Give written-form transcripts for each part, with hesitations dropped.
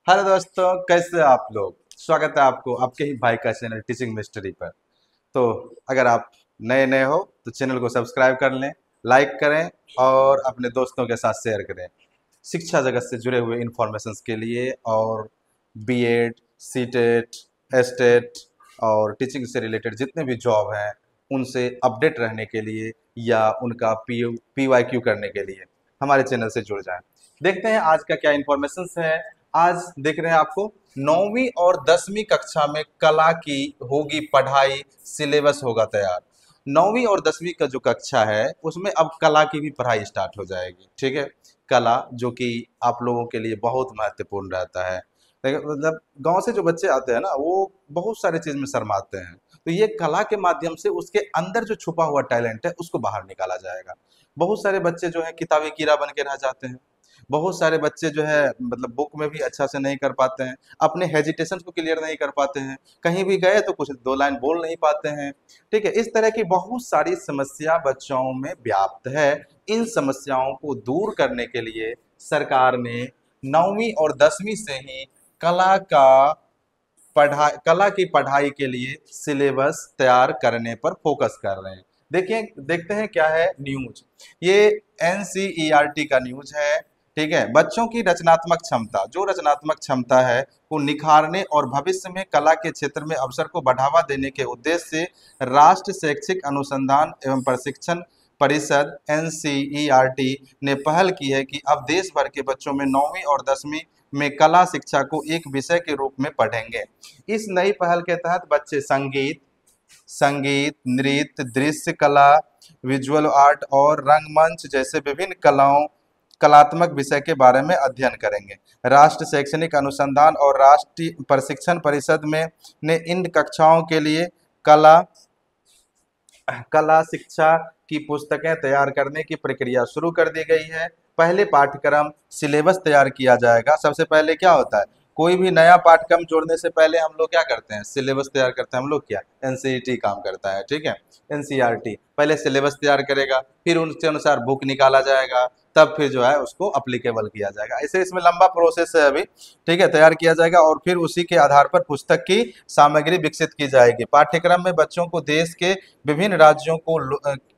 Hello दोस्तों, कैसे हैं आप लोग। स्वागत है आपको आपके ही भाई का चैनल टीचिंग मिस्ट्री पर। तो अगर आप नए नए हो तो चैनल को सब्सक्राइब कर लें, लाइक करें और अपने दोस्तों के साथ शेयर करें। शिक्षा जगत से जुड़े हुए इंफॉर्मेशंस के लिए और बीएड, सीटेट, एस्टेट और टीचिंग से रिलेटेड जितने भी जॉब हैं उनसे अपडेट रहने के लिए या उनका पीवाईक्यू करने के लिए हमारे चैनल से जुड़ जाएं। देखते हैं आज का क्या इंफॉर्मेशंस है। आज देख रहे हैं आपको 9वीं और 10वीं कक्षा में कला की होगी पढ़ाई, सिलेबस होगा तैयार। 9वीं और 10वीं का जो कक्षा है उसमें अब कला की भी पढ़ाई स्टार्ट हो जाएगी। ठीक है, कला जो कि आप लोगों के लिए बहुत महत्वपूर्ण रहता है। मतलब गांव से जो बच्चे आते हैं ना वो बहुत सारे चीज में शर्माते हैं, तो ये कला के माध्यम से उसके अंदर जो छुपा हुआ टैलेंट है उसको बाहर निकाला जाएगा। बहुत सारे बच्चे जो है किताबी कीड़ा बन के रह जाते हैं। बहुत सारे बच्चे जो है मतलब बुक में भी अच्छा से नहीं कर पाते हैं, अपने हेजिटेशन को क्लियर नहीं कर पाते हैं, कहीं भी गए तो कुछ दो लाइन बोल नहीं पाते हैं। ठीक है, इस तरह की बहुत सारी समस्या बच्चों में व्याप्त है। इन समस्याओं को दूर करने के लिए सरकार ने 9वीं और 10वीं से ही कला का कला की पढ़ाई के लिए सिलेबस तैयार करने पर फोकस कर रहे हैं। देखिए, देखते हैं क्या है न्यूज। ये एनसीईआरटी का न्यूज है। ठीक है, बच्चों की रचनात्मक क्षमता, जो रचनात्मक क्षमता है को निखारने और भविष्य में कला के क्षेत्र में अवसर को बढ़ावा देने के उद्देश्य से राष्ट्र शैक्षिक अनुसंधान एवं प्रशिक्षण परिषद एनसीईआरटी ने पहल की है कि अब देश भर के बच्चों में 9वीं और 10वीं में कला शिक्षा को एक विषय के रूप में पढ़ेंगे। इस नई पहल के तहत बच्चे संगीत, नृत्य, दृश्य कला, विजुअल आर्ट और रंगमंच जैसे विभिन्न कलात्मक विषय के बारे में अध्ययन करेंगे। राष्ट्र शैक्षणिक अनुसंधान और राष्ट्रीय प्रशिक्षण परिषद में ने इन कक्षाओं के लिए कला कला शिक्षा की पुस्तकें तैयार करने की प्रक्रिया शुरू कर दी गई है। पहले पाठ्यक्रम सिलेबस तैयार किया जाएगा। सबसे पहले क्या होता है, कोई भी नया पाठ्यक्रम जोड़ने से पहले हम लोग क्या करते हैं, सिलेबस तैयार करते हैं। हम लोग क्या, एनसीईटी काम करता है। ठीक है, एनसीईआरटी पहले सिलेबस तैयार करेगा, फिर उसके अनुसार बुक निकाला जाएगा, तब फिर जो है उसको अप्लीकेबल किया जाएगा। ऐसे इसमें लंबा प्रोसेस है अभी। ठीक है, तैयार किया जाएगा और फिर उसी के आधार पर पुस्तक की सामग्री विकसित की जाएगी। पाठ्यक्रम में बच्चों को देश के विभिन्न राज्यों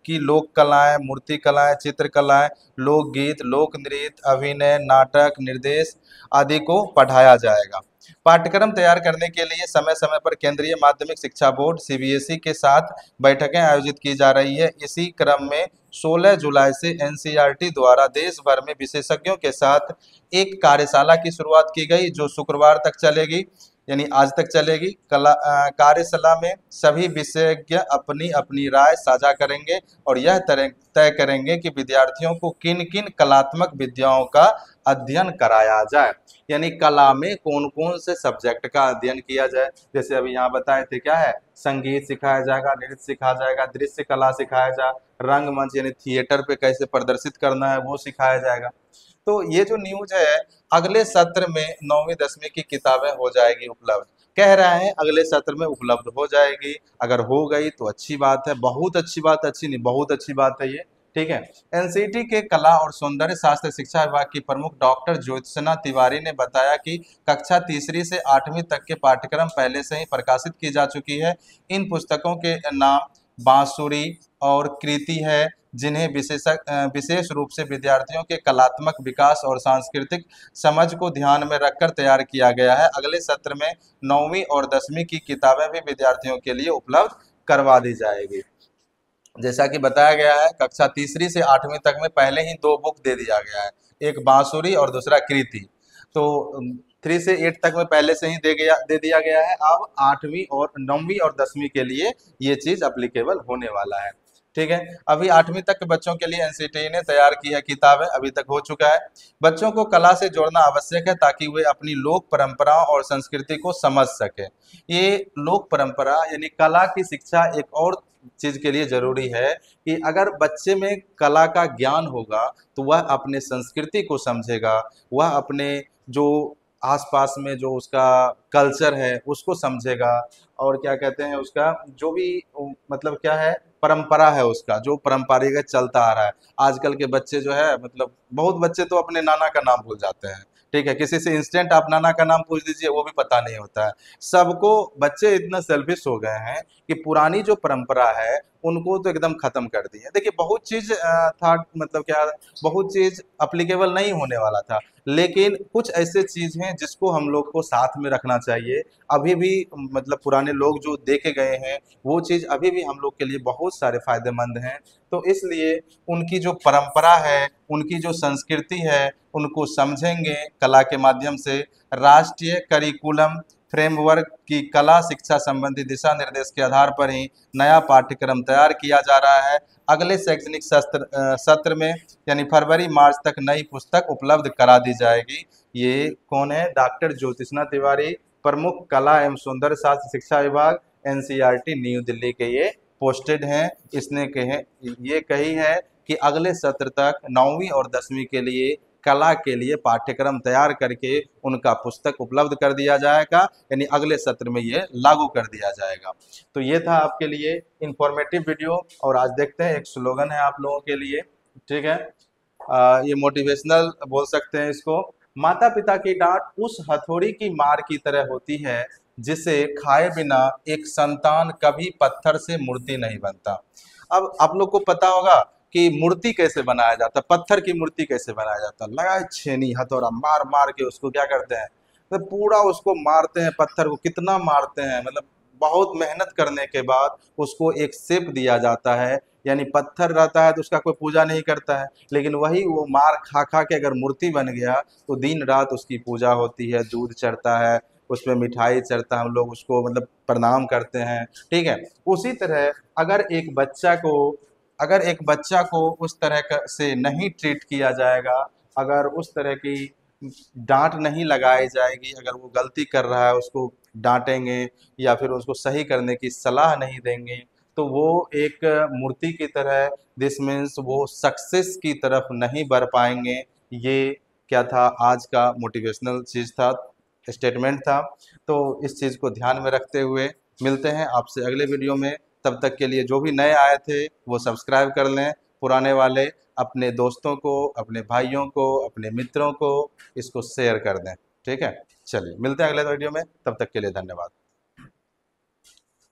की लोक कलाएं, मूर्ति कलाएं, चित्रकलाएं, लोकगीत, लोक नृत्य, अभिनय, नाटक, निर्देश आदि को पढ़ाया जाएगा। पाठ्यक्रम तैयार करने के लिए समय समय पर केंद्रीय माध्यमिक शिक्षा बोर्ड सीबीएसई के साथ बैठकें आयोजित की जा रही है। इसी क्रम में 16 जुलाई से एनसीईआरटी द्वारा देश भर में विशेषज्ञों के साथ एक कार्यशाला की शुरुआत की गई जो शुक्रवार तक चलेगी, यानी आज तक चलेगी। कार्यशाला में सभी विशेषज्ञ अपनी अपनी राय साझा करेंगे और यह तय करेंगे कि विद्यार्थियों को किन किन कलात्मक विद्याओं का अध्ययन कराया जाए, यानी कला में कौन कौन से सब्जेक्ट का अध्ययन किया जाए। जैसे अभी यहाँ बताए थे, क्या है, संगीत सिखाया जाएगा, नृत्य सिखाया जाएगा, दृश्य कला सिखाया जाए, रंगमंच यानी थिएटर पे कैसे प्रदर्शित करना है वो सिखाया जाएगा। तो ये जो न्यूज है, अगले सत्र में 9वीं 10वीं की किताबें हो जाएगी उपलब्ध। कह रहे हैं अगले सत्र में उपलब्ध हो जाएगी। अगर हो गई तो अच्छी बात है, बहुत अच्छी बात, अच्छी नहीं बहुत अच्छी बात है ये। ठीक है, एनसीटी के कला और सौंदर्य शास्त्र शिक्षा विभाग की प्रमुख डॉक्टर ज्योत्सना तिवारी ने बताया कि कक्षा तीसरी से 8वीं तक के पाठ्यक्रम पहले से ही प्रकाशित की जा चुकी है। इन पुस्तकों के नाम बांसुरी और कृति है, जिन्हें विशेष रूप से विद्यार्थियों के कलात्मक विकास और सांस्कृतिक समझ को ध्यान में रखकर तैयार किया गया है। अगले सत्र में 9वीं और 10वीं की किताबें भी विद्यार्थियों के लिए उपलब्ध करवा दी जाएगी। जैसा कि बताया गया है, कक्षा तीसरी से 8वीं तक में पहले ही 2 बुक दे दिया गया है, एक बांसुरी और दूसरा कृति। तो 3 से 8 तक में पहले से ही दे दिया गया है। अब 8वीं और 9वीं और 10वीं के लिए ये चीज अप्लीकेबल होने वाला है। ठीक है, अभी 8वीं तक के बच्चों के लिए एनसीटी ने तैयार की है किताबें, अभी तक हो चुका है। बच्चों को कला से जोड़ना आवश्यक है ताकि वे अपनी लोक परंपराओं और संस्कृति को समझ सके। ये लोक परंपरा यानी कला की शिक्षा एक और चीज के लिए जरूरी है कि अगर बच्चे में कला का ज्ञान होगा तो वह अपने संस्कृति को समझेगा, वह अपने जो आसपास में जो उसका कल्चर है उसको समझेगा, और क्या कहते हैं उसका जो भी मतलब क्या है परंपरा है, उसका जो पारंपरिक चलता आ रहा है। आजकल के बच्चे जो है मतलब बहुत बच्चे तो अपने नाना का नाम भूल जाते हैं। ठीक है, किसी से इंस्टेंट आप नाना का नाम पूछ दीजिए वो भी पता नहीं होता है। सबको, बच्चे इतना सेल्फिश हो गए हैं कि पुरानी जो परंपरा है उनको तो एकदम खत्म कर दी है। देखिए बहुत चीज था, मतलब क्या, बहुत चीज अप्लीकेबल नहीं होने वाला था, लेकिन कुछ ऐसे चीज हैं जिसको हम लोग को साथ में रखना चाहिए। अभी भी मतलब पुराने लोग जो देखे गए हैं वो चीज अभी भी हम लोग के लिए बहुत सारे फायदेमंद हैं। तो इसलिए उनकी जो परंपरा है, उनकी जो संस्कृति है, उनको समझेंगे कला के माध्यम से। राष्ट्रीय करिकुलम फ्रेमवर्क की कला शिक्षा संबंधी दिशा निर्देश के आधार पर ही नया पाठ्यक्रम तैयार किया जा रहा है। अगले शैक्षणिक सत्र में यानी फरवरी मार्च तक नई पुस्तक उपलब्ध करा दी जाएगी। ये कौन है? डॉक्टर ज्योतिषना तिवारी, प्रमुख कला एवं सौंदर्य शास्त्र शिक्षा विभाग, एनसीईआरटी न्यू दिल्ली के ये पोस्टेड हैं। इसने ये कही है कि अगले सत्र तक 9वीं और 10वीं के लिए कला के लिए पाठ्यक्रम तैयार करके उनका पुस्तक उपलब्ध कर दिया जाएगा, यानी अगले सत्र में ये लागू कर दिया जाएगा। तो ये था आपके लिए इंफॉर्मेटिव वीडियो। और आज देखते हैं, एक स्लोगन है आप लोगों के लिए, ठीक है। ये मोटिवेशनल बोल सकते हैं इसको। माता पिता की डांट उस हथौड़ी की मार की तरह होती है जिसे खाए बिना एक संतान कभी पत्थर से मूर्ति नहीं बनता। अब आप लोग को पता होगा कि मूर्ति कैसे बनाया जाता है, पत्थर की मूर्ति कैसे बनाया जाता है। लगाए छेनी हथौड़ा मार मार के उसको क्या करते हैं, तो पूरा उसको मारते हैं, पत्थर को कितना मारते हैं, मतलब बहुत मेहनत करने के बाद उसको एक शेप दिया जाता है। यानी पत्थर रहता है तो उसका कोई पूजा नहीं करता है, लेकिन वही वो मार खा खा के अगर मूर्ति बन गया तो दिन रात उसकी पूजा होती है, दूध चढ़ता है, उसमें मिठाई चढ़ता है, हम लोग उसको मतलब प्रणाम करते हैं, ठीक है। उसी तरह अगर एक बच्चा को उस तरह से नहीं ट्रीट किया जाएगा, अगर उस तरह की डांट नहीं लगाई जाएगी, अगर वो गलती कर रहा है उसको डांटेंगे या फिर उसको सही करने की सलाह नहीं देंगे, तो वो एक मूर्ति की तरह, दिस मीन्स वो सक्सेस की तरफ नहीं बढ़ पाएंगे। ये क्या था, आज का मोटिवेशनल चीज़ था, स्टेटमेंट था। तो इस चीज़ को ध्यान में रखते हुए मिलते हैं आपसे अगले वीडियो में। तब तक के लिए जो भी नए आए थे वो सब्सक्राइब कर लें, पुराने वाले अपने दोस्तों को, अपने भाइयों को, अपने मित्रों को इसको शेयर कर दें, ठीक है। चलिए मिलते हैं अगले वीडियो में, तब तक के लिए धन्यवाद।